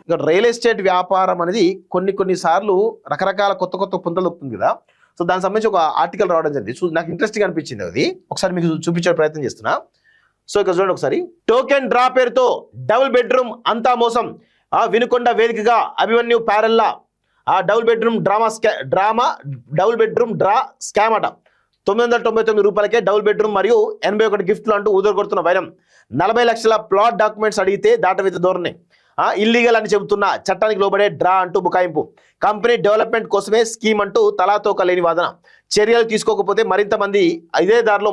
ఇక real estate వ్యాపారం అనేది కొన్ని సార్లు రకరకాల కొత్త పుంతలు వస్తుంది కదా. సో దానికి సంబంధించి ఒక ఆర్టికల్ రావడం జరిగింది. నాకు ఇంట్రెస్టింగ్ అనిపించింది అది. ఒకసారి మీకు చూపించే ప్రయత్నం చేస్తున్నా. సో ఇక్కడ చూడండి ఒకసారి. టోకెన్ డ్రా పేరుతో డబుల్ బెడ్రూమ్ అంతా మోసం. వినుకొండ వేదికగా అభిమన్యు ప్యారెల్లా double bedroom double bedroom draw scam అట. 999 రూపాయలకే డబుల్ బెడ్రూమ్ మరియు 81 గిఫ్ట్లు అంటూ ఊదరగొడుతున్న వైరం. 40 లక్షల ప్లాట్ డాక్యుమెంట్స్ అడిగితే దాటవేత ధోరణి. ఇల్లీగల్ అని చెబుతున్న చట్టానికి లోబడే డ్రా అంటూ బుకాయింపు. కంపెనీ డెవలప్మెంట్ కోసమే స్కీమ్ అంటూ తలాతోక లేని వాదన. చర్యలు తీసుకోకపోతే మరింత మంది ఇదే దారిలో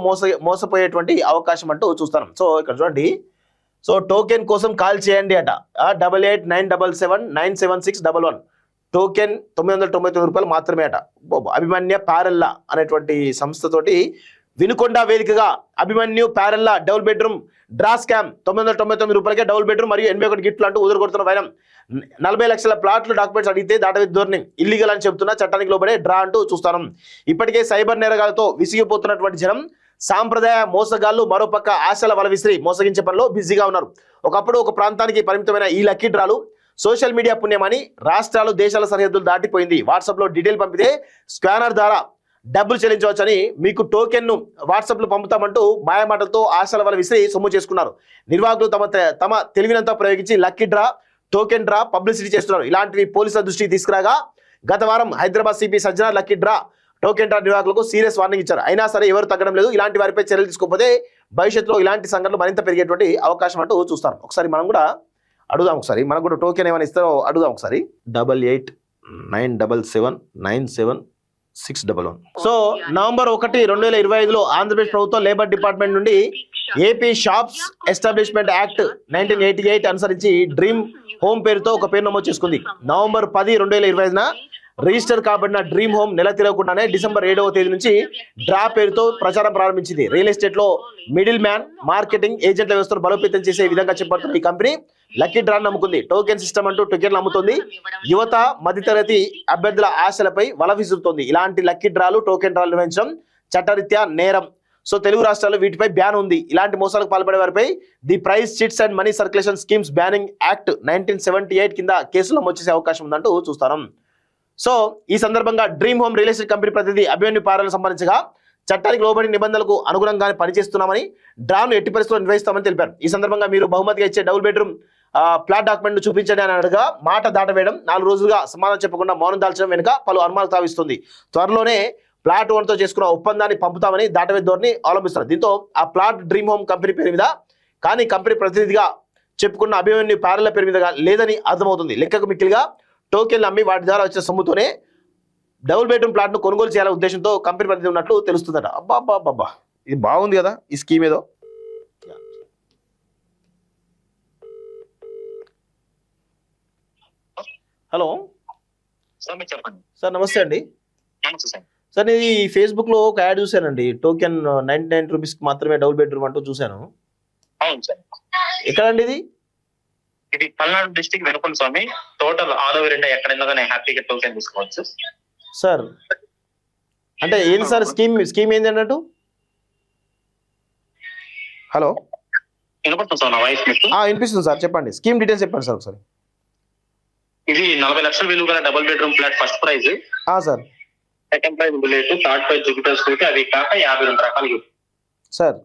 మోసపోయేటువంటి అవకాశం అంటూ చూస్తాం. సో ఇక్కడ చూడండి. సో టోకెన్ కోసం కాల్ చేయండి అట. 889777976111. టోకెన్ 999 రూపాయలు మాత్రమే అట. అభిమన్య ప్యారెల్లా అనేటువంటి సంస్థతోటి వినుకొండ వేదికగా అభిమన్యు ప్యారెల్లా డబుల్ బెడ్రూమ్ డ్రా స్కామ్. 999 రూపాయలకే డబుల్ బెడ్రూమ్ మరియు 81 గిఫ్ట్లు అంటూ ఊదరగొడుతున్న వైరం. 40 లక్షల ప్లాట్లు డాక్యుమెంట్స్ అడిగితే దాటవేత ధోరణి. ఇల్లీగల్ అని చెప్తున్నా చట్టానికి లోబడే డ్రా అంటూ చూస్తాను. ఇప్పటికే సైబర్ నేరగాలతో విసిగిపోతున్నటువంటి జనం, సాంప్రదాయ మోసగాళ్లు మరోపక్క ఆశల వల విసిరి మోసగించే పనిలో బిజీగా ఉన్నారు. ఒకప్పుడు ఒక ప్రాంతానికి పరిమితమైన ఈ లక్కీ డ్రాలు సోషల్ మీడియా పుణ్యమని రాష్ట్రాలు దేశాల సరిహద్దులు దాటిపోయింది. వాట్సాప్లో డీటెయిల్ పంపితే స్కానర్ ద్వారా డబ్బులు చెల్లించవచ్చని, మీకు టోకెన్ను వాట్సాప్లో పంపుతామంటూ మాయమాటలతో ఆశల వల్ల విసిరి సొమ్ము చేసుకున్నారు. నిర్వాహకులు తమ తెలివినంతా ప్రయోగించి lucky draw, token draw publicity చేస్తున్నారు. ఇలాంటివి పోలీసుల దృష్టికి తీసుకురాగా గత వారం హైదరాబాద్ సిపి సజ్జన లక్కీ డ్రా, టోకెన్ డ్రా నిర్వాహకులకు సీరియస్ వార్నింగ్ ఇచ్చారు. అయినా సరే ఎవరు తగ్గడం లేదు. ఇలాంటి వారిపై చర్యలు తీసుకోకపోతే భవిష్యత్తులో ఇలాంటి సంఘటనలు మరింత పెరిగేటువంటి అవకాశం అంటూ చూస్తారు. ఒకసారి మనం కూడా అడుగుదాం. ఒకసారి మనకు కూడా టోకెన్ ఏమైనా ఇస్తారో అడుగుదాం ఒకసారి. 8897976611. సో నవంబర్ 1, 2025లో ఆంధ్రప్రదేశ్ ప్రభుత్వం లేబర్ డిపార్ట్మెంట్ నుండి ఏపీ షాప్స్ ఎస్టాబ్లిష్మెంట్ యాక్ట్ 1988 అనుసరించి డ్రీమ్ హోమ్ పేరుతో ఒక పేరు నమోదు చేసుకుంది. నవంబర్ 10, 2025న రిజిస్టర్ కాబడిన డ్రీమ్ హోమ్ నెల తిరగకుండానే డిసెంబర్ 7వ తేదీ నుంచి డ్రా పేరుతో ప్రచారం ప్రారంభించింది. రియల్ ఎస్టేట్ లో మిడిల్ మ్యాన్, మార్కెటింగ్ ఏజెంట్ల వ్యవస్థను బలోపేతం చేసే విధంగా చేపడుతున్న ఈ కంపెనీ లక్కీ డ్రా నమ్ముకుంది. టోకెన్ సిస్టమ్ అంటూ టోకెన్లు అమ్ముతుంది. యువత, మధ్యతరగతి అభ్యర్థుల ఆశలపై వల విసురుతోంది. ఇలాంటి లక్కీ డ్రాలు, టోకెన్ డ్రాలు నిర్వహించడం చట్టరీత్యా నేరం. సో తెలుగు రాష్ట్రాల్లో వీటిపై బ్యాన్ ఉంది. ఇలాంటి మోసాలకు పాల్పడే వారిపై the price chits and money circulation schemes banning act 1978 కింద కేసులు నమోదు చేసే అవకాశం ఉందంటూ చూస్తాం. సో ఈ సందర్భంగా dream home real estate company ప్రతినిధి అభిమన్యు ప్యారెల్లా సంబంధించగా చట్టానికి లోబడి నిబంధనలకు అనుగుణంగానే పనిచేస్తున్నామని, డ్రాను ఎట్టి పరిస్థితుల్లో నిర్వహిస్తామని తెలిపారు. ఈ సందర్భంగా మీరు బహుమతిగా ఇచ్చే డబుల్ బెడ్రూమ్ ఫ్లాట్ డాక్యుమెంట్ చూపించండి అని అడగా మాట దాటవేయడం, 4 రోజులుగా సమాధానం చెప్పకుండా మౌనం దాల్చడం వెనుక పలు అనుమానాలు తావిస్తుంది. త్వరలోనే ప్లాట్ ఓన్తో చేసుకున్న ఒప్పందాన్ని పంపుతామని దాటవే ధోరణి అవలంబిస్తున్నారు. దీంతో ఆ ప్లాట్ డ్రీమ్ హోమ్ కంపెనీ పేరు మీద, కానీ కంపెనీ ప్రతినిధిగా చెప్పుకున్న అభిమన్యు ప్యారెల్లా పేరు మీద లేదని అర్థమవుతుంది. లెక్కకు మిక్కిలిగా టోకెన్లు అమ్మి వాటి ద్వారా వచ్చిన సొమ్ముతోనే డబుల్ బెడ్రూమ్ ప్లాట్ను కొనుగోలు చేయాలనే ఉద్దేశంతో కంపెనీ ప్రతినిధి ఉన్నట్లు తెలుస్తుందట. అబ్బా ఇది బాగుంది కదా ఈ స్కీమ్ ఏదో. హలో సార్, నమస్తే అండి. సార్ నేను ఈ ఫేస్బుక్ లో ఒక యాడ్ చూశానండి. టోకెన్ 99 రూపీస్ మాత్రమే డబుల్ బెడ్రూమ్ అంటూ చూశాను. ఎక్కడండి ఇది? ఇది పల్నాడు డిస్ట్రిక్ట్ వెనుకొండ స్వామి. టోటల్ ఆల్ ఓవర్ ఇండియా ఎక్కడైనా హ్యాపీగా టోకెన్ తీసుకోవచ్చు సార్. అంటే ఏంది సార్ స్కీమ్ ఏంది అన్నట్టు? హలో, వినపడుతుంది సార్ నా వాయిస్ మీకు? వినిపిస్తుంది సార్, చెప్పండి. స్కీమ్ డీటెయిల్స్ చెప్పండి సార్ ఒకసారి. ఇది 40 లక్షల విలువ గల double bedroom flat first prize sir. Second prize bullet, third prize Jupiter scooty, అవి కాక 52 రకాలు సార్.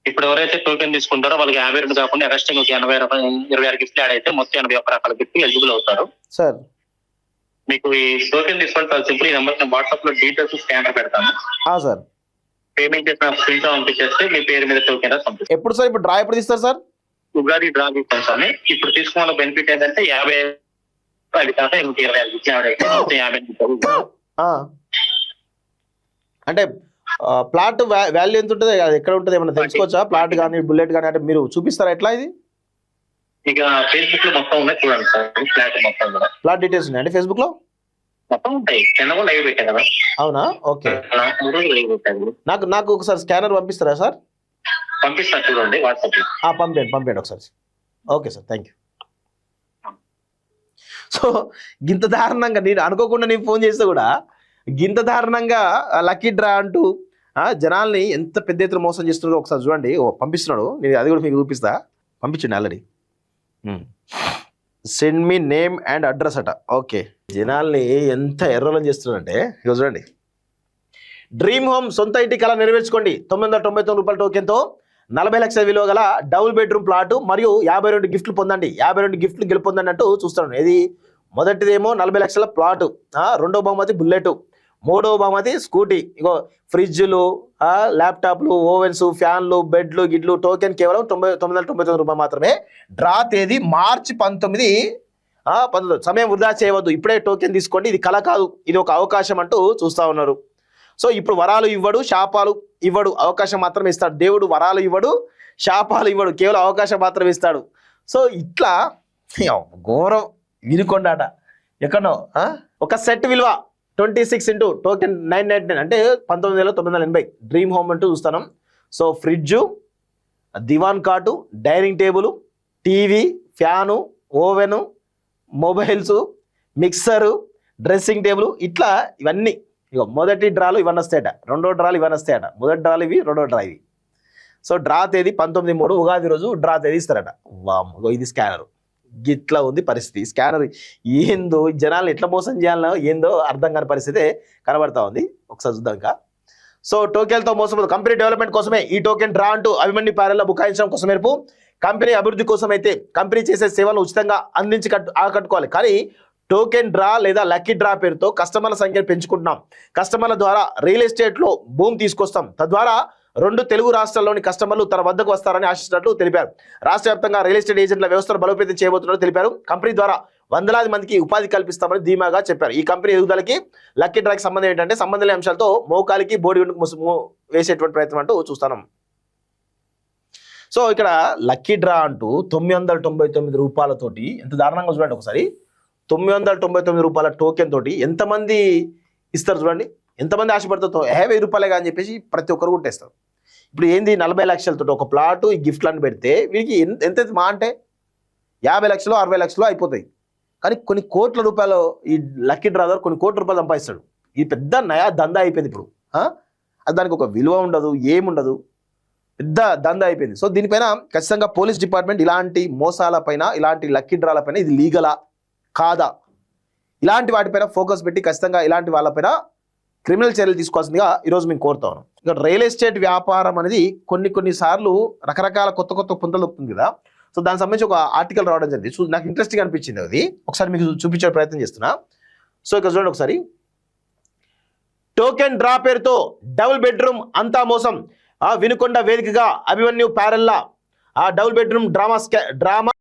ఇప్పుడు ఎవరైతే టోకెన్ తీసుకుంటారో వాళ్ళకి 52 కాకుండా ఎక్స్ట్రా 26 గిఫ్ట్లు యాడ్ అయితే మొత్తం 81 రకాల గిఫ్ట్ ఎలిజిబుల్ అవుతారు సార్. మీకు ఈ టోకెన్ తీసుకుంటే సింపుల్ ఈ నెంబర్ వాట్సాప్ లో డీటెయిల్స్ స్కానర్ పెడతాను సార్. పేమెంట్ చేసిన స్క్రీన్ షాట్ పంపించేస్తే మీ పేరు మీద టోకెన్ పంపిస్తారు. ఎప్పుడు సార్? ఇప్పుడు డ్రా ఎప్పుడు తీస్తారు సార్? ఉగాది డ్రా తీసుకోండి. ఇప్పుడు తీసుకున్న బెనిఫిట్ ఏంటంటే 50 అది కాక 26 గిఫ్ట్లు యాడ్ అయితే మొత్తం 50. అంటే ప్లాట్ వాల్యూ ఎంత ఉంటుంది, అది ఎక్కడ ఉంటుంది ఏమన్నా తెలుసుకోవచ్చా? ప్లాట్ కానీ బుల్లెట్ కానీ అంటే మీరు చూపిస్తారా ఎట్లా ఇది? ఇక ఫేస్బుక్ లో మొత్తం ఉన్నాయి చూడండి సార్. ఫ్లాట్ మొత్తం కూడా ప్లాట్ డీటెయిల్స్ ఉన్నాయండి ఫేస్బుక్ లో మొత్తం ఉంటాయి. కింద కూడా లైవ్ పెట్టా కదా. అవునా? ఓకే. లైవ్ పెట్టాను. నాకు ఒకసారి స్కానర్ పంపిస్తారా సార్? పంపిస్తా చూడండి వాట్సాప్ లో. పంపండి ఒకసారి. Okay sir, thank you. So గింత దారుణంగా నేను అనుకోకుండా నేను ఫోన్ చేస్తే కూడా గింత దారుణంగా లక్కీ డ్రా అంటూ జనాల్ని ఎంత పెద్ద ఎత్తున మోసం చేస్తున్నారో ఒకసారి చూడండి. పంపిస్తున్నాడు, నేను అది కూడా మీకు చూపిస్తా. పంపించండి already. Send me name and address అట. ఓకే, జనాల్ని ఎంత ఎర్రలని చేస్తున్నారంటే ఇక చూడండి. డ్రీమ్ హోమ్ సొంత ఇంటి కళ నెరవేర్చుకోండి. 999 రూపాయల టోకెన్తో 40 లక్షల విలువ గల డబుల్ బెడ్రూమ్ ప్లాట్ మరియు 52 గిఫ్ట్లు పొందండి. 52 గిఫ్ట్లు గెలుపొందండి అంటూ చూస్తున్నాను. ఇది మొదటిదేమో 40 లక్షల ప్లాట్, రెండో బహుమతి బుల్లెట్, మూడో బహుమతి స్కూటీ, ఇగో ఫ్రిడ్జ్లు, ల్యాప్టాప్లు, ఓవెన్స్, ఫ్యాన్లు, బెడ్లు, గిడ్లు. టోకెన్ కేవలం 999 రూపాయలు మాత్రమే. డ్రా తేదీ మార్చి 19. సమయం వృధా చేయవద్దు, ఇప్పుడే టోకెన్ తీసుకోండి. ఇది కళ కాదు, ఇది ఒక అవకాశం అంటూ చూస్తూ ఉన్నారు. సో ఇప్పుడు వరాలు ఇవ్వడు, శాపాలు ఇవ్వడు, అవకాశం మాత్రమే ఇస్తాడు. దేవుడు వరాలు ఇవ్వడు, శాపాలు ఇవ్వడు, కేవలం అవకాశం మాత్రమే ఇస్తాడు. సో ఇట్లా ఘోరం వినుకొండాట ఎక్కడో. ఒక సెట్ విలువ 26 ఇంటూ టోకెన్ 999 అంటే 19,980 డ్రీమ్ హోమ్ అంటూ చూస్తాను. సో ఫ్రిడ్జు, దివాన్ కాటు, dining table, TV, fan, oven, mobiles, mixer, dressing table, ఇట్లా ఇవన్నీ ఇక మొదటి డ్రాలు ఇవన్నీ వస్తాయట, రెండో డ్రాలు ఇవన్నీ వస్తాయట, మొదటి డ్రాలు ఇవి, రెండో డ్రా ఇవి. సో డ్రా తేదీ 19/3 ఉగాది రోజు డ్రా తేదీ ఇస్తారట. వామ్మో, ఇది స్కానర్. గిట్లా ఉంది పరిస్థితి. స్కానర్ ఏందో జనాలను ఎట్లా మోసం చేయాలో ఏందో అర్థం కాని పరిస్థితి కనబడతా ఉంది. ఒకసారి చూద్దాం ఇంకా. సో టోకెన్తో మోసం కంపెనీ డెవలప్మెంట్ కోసమే ఈ టోకెన్ డ్రా అంటూ అభిమన్యు ప్యారెల్లో బుకాయించడం కోసం మేరకు కంపెనీ అభివృద్ధి కోసం అయితే కంపెనీ చేసే సేవలను ఉచితంగా అందించి ఆకట్టుకోవాలి. కానీ టోకెన్ డ్రా లేదా లక్కీ డ్రా పేరుతో కస్టమర్ల సంఖ్యను పెంచుకుంటున్నాం. కస్టమర్ల ద్వారా రియల్ ఎస్టేట్లో భూమి తీసుకొస్తాం. తద్వారా 2 తెలుగు రాష్ట్రాల్లోని కస్టమర్లు తన వద్దకు వస్తారని ఆశిస్తున్నట్లు తెలిపారు. రాష్ట్ర వ్యాప్తంగా రియల్ ఎస్టేట్ ఏజెంట్ల వ్యవస్థను బలోపేతం చేయబోతున్నట్లు తెలిపారు. కంపెనీ ద్వారా వందలాది మందికి ఉపాధి కల్పిస్తామని ధీమాగా చెప్పారు. ఈ కంపెనీ ఎదుగుదలకి లక్కీ డ్రాకి సంబంధం ఏంటంటే సంబంధం లేని అంశాలతో మోకాలికి బోడి వేసేటువంటి ప్రయత్నం అంటూ చూస్తాం. సో ఇక్కడ లక్కీ డ్రా అంటూ 999 రూపాయలతోటి ఎంత దారుణంగా చూడండి ఒకసారి. 999 రూపాయల టోకెన్ తోటి ఎంతమంది ఇస్తారు చూడండి, ఎంతమంది ఆశపడతారు. 1000 రూపాయలే అని చెప్పేసి ప్రతి ఒక్కరు కొట్టేస్తారు. ఇప్పుడు ఏంది 40 లక్షలతో ఒక ప్లాటు ఈ గిఫ్ట్లను పెడితే వీరికి ఎంత మా అంటే 50 లక్షలు 60 లక్షలు అయిపోతాయి. కానీ కొన్ని కోట్ల రూపాయలు ఈ లక్కీ డ్రా ద్వారా కొన్ని కోట్ల రూపాయలు సంపాదిస్తాడు. ఈ పెద్ద నయా దందా అయిపోయింది ఇప్పుడు. అది దానికి ఒక విలువ ఉండదు, ఏముండదు, పెద్ద దందా అయిపోయింది. సో దీనిపైన ఖచ్చితంగా పోలీస్ డిపార్ట్మెంట్ ఇలాంటి మోసాలపైన, ఇలాంటి లక్కీ డ్రాలపైన ఇది లీగలా కాదా, ఇలాంటి వాటిపైన ఫోకస్ పెట్టి ఖచ్చితంగా ఇలాంటి వాళ్ళపైన క్రిమినల్ చర్యలు తీసుకోవాల్సిందిగా ఈరోజు మేము కోరుతాను. ఇక రియల్ ఎస్టేట్ వ్యాపారం అనేది కొన్ని సార్లు రకరకాల కొత్త పుంతలు దొరుకుతుంది కదా. సో దానికి సంబంధించి ఒక ఆర్టికల్ రావడం జరిగింది. నాకు ఇంట్రెస్టింగ్ అనిపించింది అది. ఒకసారి మీకు చూపించే ప్రయత్నం చేస్తున్నా. సో ఇక్కడ చూడండి ఒకసారి. టోకెన్ డ్రా పేరుతో డబుల్ బెడ్రూమ్ అంతా మోసం. వినుకొండ వేదికగా అభిమన్యు ప్యారెల్లా డబుల్ బెడ్రూమ్ డ్రామా